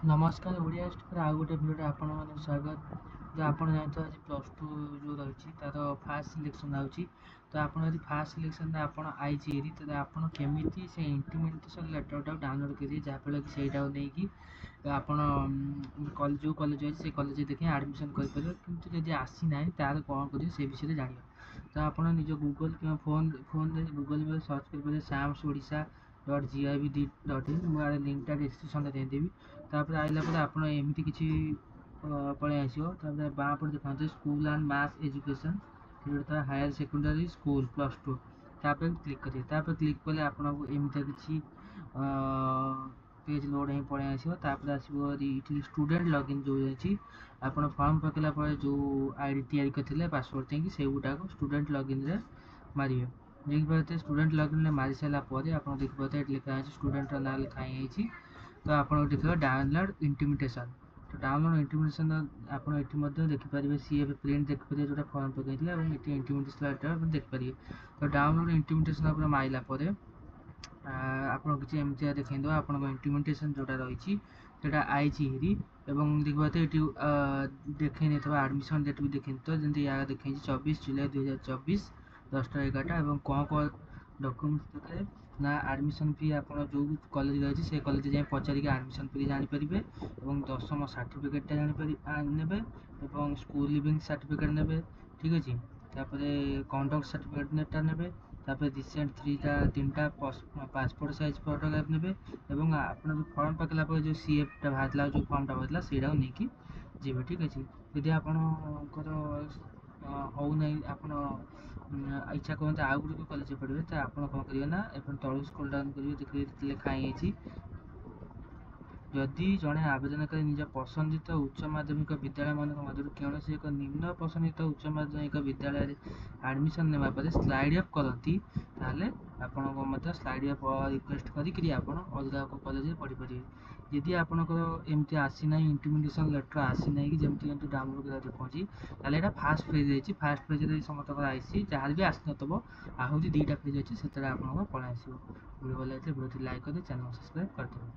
नमस्कार ओडिया हिस्ट्री आउ गोटे भिडियो आपण मैंने स्वागत। जो आपन जानते आज +2 जो रही तार फास्ट सिलेक्शन आउची। तो आपन यदि फास्ट सिलेक्शन आपन आईची यदि तो आपन केमिति से इंटिमेंटेशन लेटर डाउनलोड करिए जहाँ फल कि सेटा नहीं आपन कॉलेज जो कॉलेज अच्छे से कॉलेज देखें एडमिशन करेंगे किंतु जब आसी ना तार कौन करेंगे से विषय जानिए। तो आप निज गूगल कि फोन गूगल में सर्च करेंगे साम्स ओडिशा .gov.in मुझे लिंकटा डिस्क्रिप्शन देदेवी। तापर आइला पर आप एमती किसी पलि आसो बाँ पर देखते स्कूल एंड मैथ्स एजुकेशन था हायर सेकेंडरी स्कूल +2 तापर क्लिक करिए। तापर क्लिक कले आपको एमती किसी पेज लोड ही पलि आसो। तापर आसो स्टूडेंट लॉगिन जो अच्छी आप फॉर्म पकड़ा पर जो आईडी तैयारी करते पासवर्ड देंगे से गुटाक स्टूडेंट लॉगिन रे मारिए। देखिए स्टूडेंट लॉगिन मारी सारापर आप देखिए लिखा है स्टूडेंट ना लिखाई। तो आप देखिए डाउनलोड इंटिमेटेशन। तो डाउनलोड इंटिमेटेशन आप देखिपारे सी एफ प्रिंट देखिए जो फॉर्म पकई ये इंटिमेटेशन लेटर देखिपारे। तो डाउनलोड इंटिमेटेशन आप मारिला आप किसी एमती देखा आप इंटिमेटेशन जोटा रही आई एवं देखिए ये देखे एडमिशन डेट भी देखे जमी या देखे 24 जुलाई 2024 10:11 कौन कौन डॉक्यूमेंट्स देखे ना एडमिशन फी आप जो कॉलेज रही से कॉलेज जाए पचारिक एडमिशन फी जापर और दशम सर्टिफिकेटा ने स्कूल लिविंग सर्टिफिकेट ने ठीक अच्छे। कंडक्ट सर्टिफिकेट ने रिसेंट 3टा पासपोर्ट साइज फोटोग्राफ ने आप फॉर्म पकड़ा जो सीएफटा बाहर जो फॉर्मटा बाहर से नहीं जी ठीक अच्छे। यदि आपंकर हो ना आप इच्छा करते आउ गुड़ कॉलेज पढ़े तो आप कौन करेंगे ना तलू स्क्रॉल डाउन करेंगे देखिए लिखा ही जदि जड़े आवेदनकारी निज पसंदित उच्च माध्यमिक विद्यालय मान मध्य कौन एक निम्न पसंदित उच्च माध्यमिक विद्यालय एडमिशन ने स्लाइड अप करती आप स्लाइड अप रिक्वेस्ट करी अलग कॉलेज पढ़ी पारे। यदि आपंकर एमती आसी ना इंटिमेटेशन लेटर आसी ना कि जमी डाउनलोड कर देखा यहाँ फास्ट पेज फास्ट पेज समस्त आई जहाँ भी आसी नब आहूरी 2टा पेज अच्छे से आप पलि आसो। वीडियो भल लगे वीडियो लाइक कर चैनल सब्सक्राइब करते हैं।